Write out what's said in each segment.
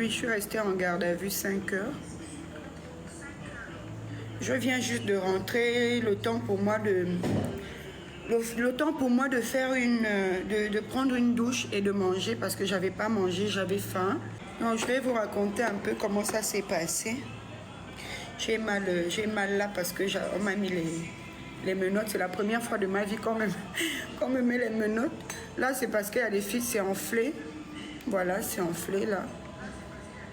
Oui, je suis restée en garde à vue 5 heures. Je viens juste de rentrer, le temps pour moi de faire de prendre une douche et de manger parce que j'avais pas mangé, j'avais faim. Donc je vais vous raconter un peu comment ça s'est passé. J'ai mal là parce que on m'a mis les menottes. C'est la première fois de ma vie qu'on me met les menottes. Là, c'est parce qu'il y a des fils, c'est enflé. Voilà, c'est enflé là.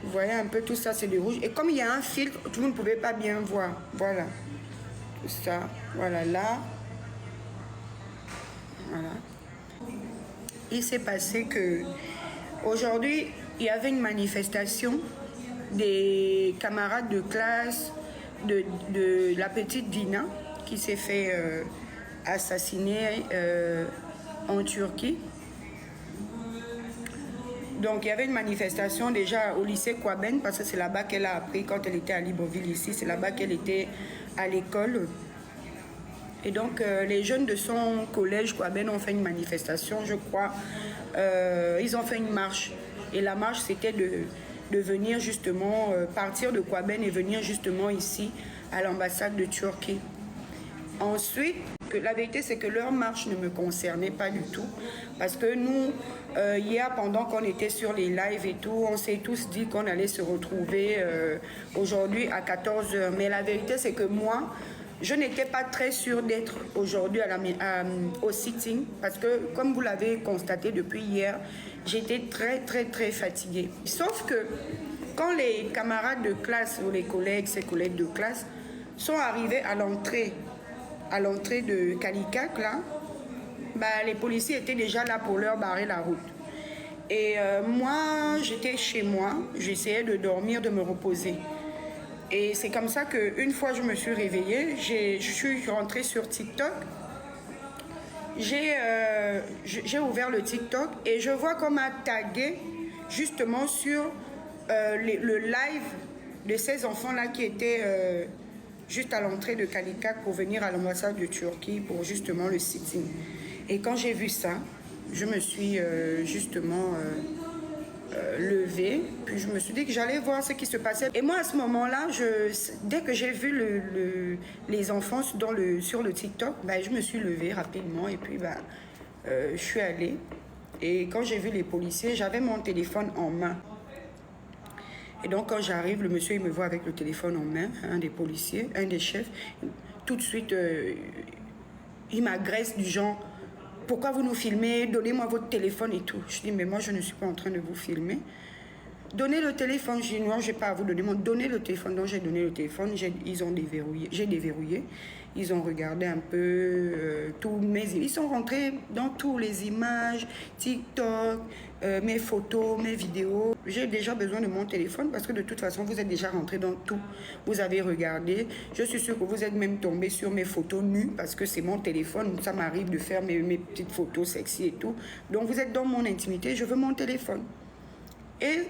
Vous voyez un peu tout ça, c'est du rouge. Et comme il y a un filtre, vous ne pouvez pas bien voir. Voilà. Tout ça. Voilà là. Voilà. Il s'est passé que aujourd'hui, il y avait une manifestation des camarades de classe de la petite Dina qui s'est fait assassiner en Turquie. Donc il y avait une manifestation déjà au lycée Kouaben parce que c'est là-bas qu'elle a appris quand elle était à Libreville ici, c'est là-bas qu'elle était à l'école. Et donc les jeunes de son collège Kouaben ont fait une manifestation, je crois. Ils ont fait une marche. Et la marche c'était de venir justement, partir de Kouaben et venir justement ici à l'ambassade de Turquie. Ensuite, la vérité c'est que leur marche ne me concernait pas du tout parce que nous, hier pendant qu'on était sur les lives et tout, on s'est tous dit qu'on allait se retrouver aujourd'hui à 14h. Mais la vérité c'est que moi, je n'étais pas très sûre d'être aujourd'hui au sitting parce que comme vous l'avez constaté depuis hier, j'étais très fatiguée. Sauf que quand les camarades de classe ou ses collègues de classe sont arrivés à l'entrée de Calicac, là, les policiers étaient déjà là pour leur barrer la route. Et moi, j'étais chez moi, j'essayais de dormir, de me reposer. Et c'est comme ça qu'une fois je me suis réveillée, je suis rentrée sur TikTok. J'ai ouvert le TikTok et je vois qu'on m'a tagué justement sur le live de ces enfants-là qui étaient juste à l'entrée de Calicac pour venir à l'ambassade de Turquie pour justement le sitting. Et quand j'ai vu ça, je me suis justement levée, puis je me suis dit que j'allais voir ce qui se passait. Et moi à ce moment-là, dès que j'ai vu les enfants sur le TikTok, je me suis levée rapidement et puis je suis allée. Et quand j'ai vu les policiers, j'avais mon téléphone en main. Et donc quand j'arrive, le monsieur il me voit avec le téléphone en main, un des policiers, un des chefs. Tout de suite, il m'agresse du genre, pourquoi vous nous filmez? Donnez-moi votre téléphone et tout. Je dis, mais moi je ne suis pas en train de vous filmer. Donnez le téléphone. Je dis, non, je n'ai pas à vous donner. Donnez le téléphone. Donc j'ai donné le téléphone. Ils ont déverrouillé. J'ai déverrouillé. Ils ont regardé un peu ils sont rentrés dans toutes les images, TikTok, mes photos, mes vidéos. J'ai déjà besoin de mon téléphone parce que de toute façon, vous êtes déjà rentrés dans tout. Vous avez regardé. Je suis sûre que vous êtes même tombé sur mes photos nues parce que c'est mon téléphone. Ça m'arrive de faire mes petites photos sexy et tout. Donc vous êtes dans mon intimité. Je veux mon téléphone. Et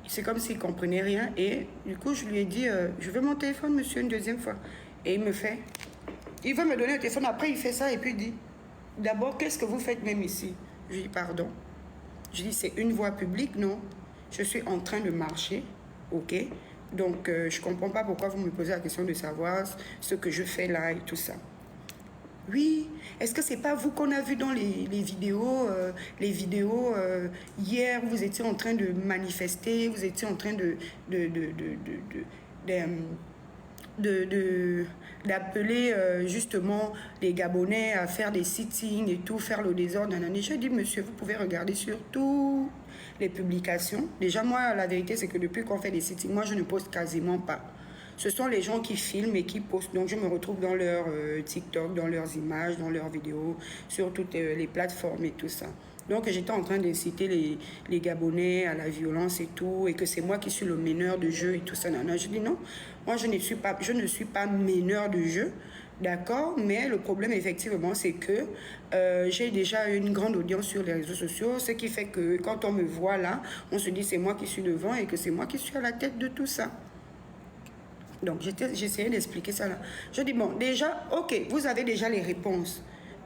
c'est comme s'il ne comprenait rien. Et du coup, je lui ai dit, je veux mon téléphone, monsieur, une deuxième fois. Et il me fait, il veut me donner le téléphone. Après, il fait ça et puis il dit, d'abord, qu'est-ce que vous faites même ici? Je dis, pardon. Je dis, c'est une voie publique, non? Je suis en train de marcher, ok? Donc, je ne comprends pas pourquoi vous me posez la question de savoir ce que je fais là et tout ça. Oui, est-ce que c'est pas vous qu'on a vu dans les vidéos hier, vous étiez en train de manifester, vous étiez en train d'appeler justement les Gabonais à faire des sittings et tout, faire le désordre. Je dis, monsieur, vous pouvez regarder sur toutes les publications. Déjà, moi, la vérité, c'est que depuis qu'on fait des sittings, moi, je ne poste quasiment pas. Ce sont les gens qui filment et qui postent. Donc, je me retrouve dans leur TikTok, dans leurs images, dans leurs vidéos, sur toutes les plateformes et tout ça. Donc, j'étais en train d'inciter les Gabonais à la violence et tout, et que c'est moi qui suis le meneur de jeu et tout ça. Je dis non, moi, je ne suis pas meneur de jeu, d'accord, mais le problème, effectivement, c'est que j'ai déjà une grande audience sur les réseaux sociaux, ce qui fait que quand on me voit là, on se dit c'est moi qui suis devant et que c'est moi qui suis à la tête de tout ça. Donc, j'essayais d'expliquer ça là. Je dis, bon, déjà, ok, vous avez déjà les réponses.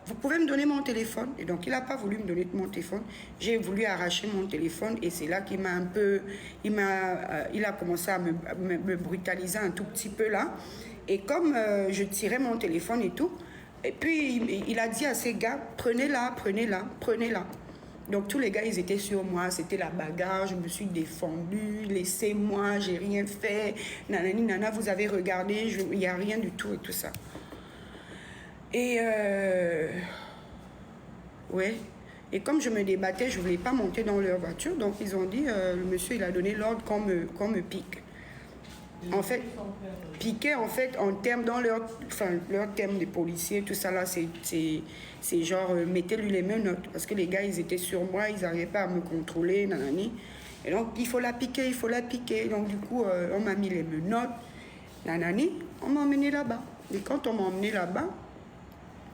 vous pouvez me donner mon téléphone? Et donc, il n'a pas voulu me donner mon téléphone. J'ai voulu arracher mon téléphone et c'est là qu'il m'a un peu... Il a commencé à me brutaliser un tout petit peu là. Et comme je tirais mon téléphone et tout, et puis il a dit à ses gars, prenez-la, prenez-la, prenez-la. Donc tous les gars, ils étaient sur moi, c'était la bagarre, je me suis défendue, laissez-moi, j'ai rien fait, nanani, nana, vous avez regardé, il n'y a rien du tout et tout ça. Et ouais. Et comme je me débattais, je ne voulais pas monter dans leur voiture, donc ils ont dit, le monsieur, il a donné l'ordre qu'on me pique. En fait, piquer, en fait, en termes, dans leur terme de policiers, tout ça là, c'est genre, mettez-lui les menottes. Parce que les gars, ils étaient sur moi, ils n'arrivaient pas à me contrôler, nanani. Et donc, il faut la piquer, il faut la piquer. Donc, du coup, on m'a mis les menottes, nanani, on m'a emmené là-bas. Et quand on m'a emmené là-bas,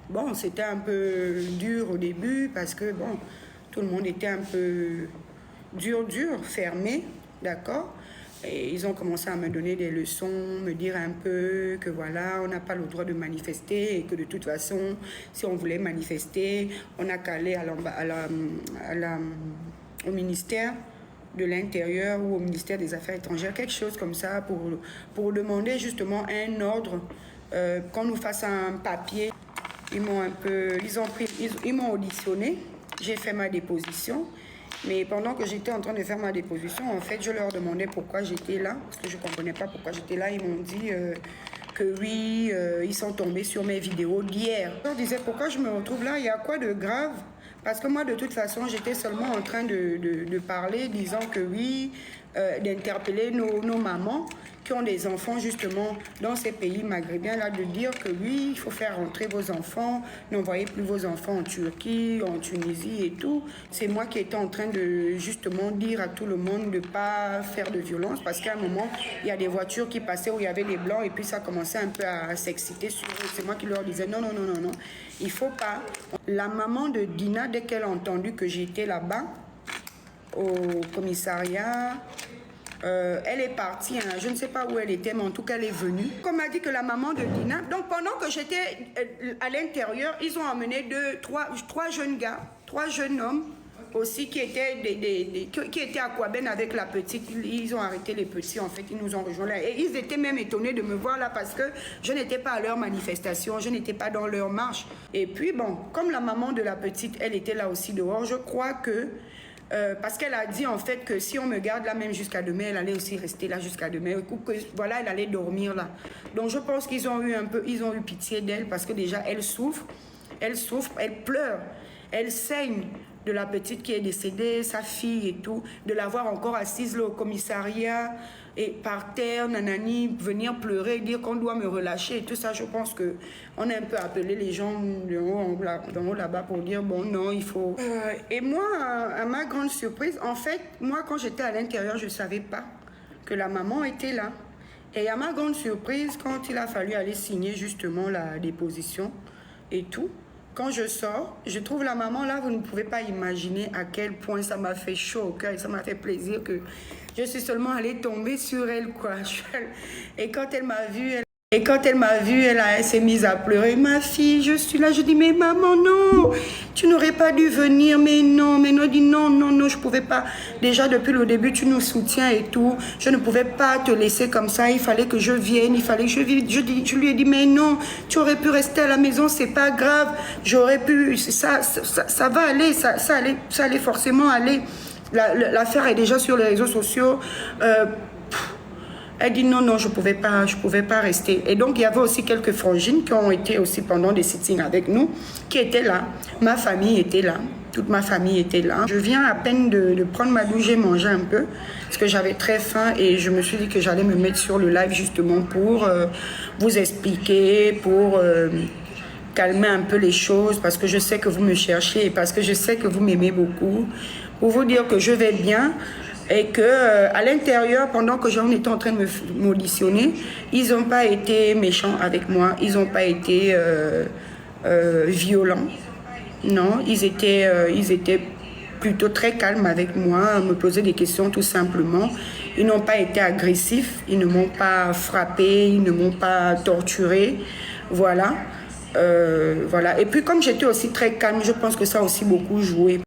bon, c'était un peu dur au début, parce que, bon, tout le monde était un peu dur, fermé, d'accord? Et ils ont commencé à me donner des leçons, me dire un peu que voilà, on n'a pas le droit de manifester et que de toute façon, si on voulait manifester, on n'a qu'à aller au ministère de l'Intérieur ou au ministère des Affaires étrangères, quelque chose comme ça, pour demander justement un ordre, qu'on nous fasse un papier. Ils m'ont auditionné, j'ai fait ma déposition. Mais pendant que j'étais en train de faire ma déposition, en fait, je leur demandais pourquoi j'étais là, parce que je ne comprenais pas pourquoi j'étais là. Ils m'ont dit que oui, ils sont tombés sur mes vidéos d'hier. Je leur disais pourquoi je me retrouve là, il y a quoi de grave? Parce que moi, de toute façon, j'étais seulement en train de parler, disant que oui, d'interpeller nos mamans qui ont des enfants justement dans ces pays maghrébins là, de dire que oui, il faut faire rentrer vos enfants, n'envoyez plus vos enfants en Turquie, en Tunisie et tout. C'est moi qui étais en train de justement dire à tout le monde de ne pas faire de violence, parce qu'à un moment, il y a des voitures qui passaient où il y avait des blancs et puis ça commençait un peu à s'exciter sur eux. C'est moi qui leur disais non, non, non, non, non, il ne faut pas. La maman de Dina, dès qu'elle a entendu que j'étais là-bas, au commissariat, elle est partie, hein, je ne sais pas où elle était, mais en tout cas elle est venue. Comme m'a dit que la maman de Dina, donc pendant que j'étais à l'intérieur, ils ont emmené trois jeunes gars, 3 jeunes hommes aussi qui étaient à Kouaben avec la petite. Ils ont arrêté les petits, en fait, ils nous ont rejoints là. Et ils étaient même étonnés de me voir là parce que je n'étais pas à leur manifestation, je n'étais pas dans leur marche. Et puis bon, comme la maman de la petite, elle était là aussi dehors, je crois que parce qu'elle a dit en fait que si on me garde là même jusqu'à demain, elle allait aussi rester là jusqu'à demain. Que, voilà, elle allait dormir là. Donc je pense qu'ils ont eu pitié d'elle parce que déjà elle souffre, elle pleure, elle saigne de la petite qui est décédée, sa fille et tout, de la voir encore assise là au commissariat et par terre, nanani, venir pleurer, dire qu'on doit me relâcher et tout ça. Je pense que on a un peu appelé les gens d'en haut là-bas pour dire bon non, il faut. Et moi, à ma grande surprise, en fait, moi quand j'étais à l'intérieur, je ne savais pas que la maman était là. Et à ma grande surprise, quand il a fallu aller signer justement la déposition et tout, quand je sors, je trouve la maman là, vous ne pouvez pas imaginer à quel point ça m'a fait chaud au cœur et ça m'a fait plaisir que je suis seulement allée tomber sur elle, quoi. Et quand elle m'a vue, elle s'est mise à pleurer. Ma fille, je suis là. Je dis, mais maman, non, tu n'aurais pas dû venir. Mais non, elle dit, non, non, non, je ne pouvais pas. Déjà, depuis le début, tu nous soutiens et tout. Je ne pouvais pas te laisser comme ça. Il fallait que je vienne, il fallait que je vienne. Je lui ai dit, mais non, tu aurais pu rester à la maison, c'est pas grave. J'aurais pu, ça va aller, ça allait forcément aller. L'affaire est déjà sur les réseaux sociaux. Elle dit non, non, je pouvais pas rester. Et donc, il y avait aussi quelques frangines qui ont été aussi pendant des sittings avec nous, qui étaient là. Ma famille était là. Toute ma famille était là. Je viens à peine de prendre ma douche, j'ai mangé un peu, parce que j'avais très faim et je me suis dit que j'allais me mettre sur le live justement pour vous expliquer, pour calmer un peu les choses, parce que je sais que vous me cherchez et parce que je sais que vous m'aimez beaucoup. Pour vous dire que je vais bien. Et qu'à l'intérieur, pendant que j'en étais en train de m'auditionner, ils n'ont pas été méchants avec moi, ils n'ont pas été violents. Non, ils étaient plutôt très calmes avec moi, me posaient des questions tout simplement. Ils n'ont pas été agressifs, ils ne m'ont pas frappé, ils ne m'ont pas torturé. Voilà. Voilà. Et puis comme j'étais aussi très calme, je pense que ça a aussi beaucoup joué.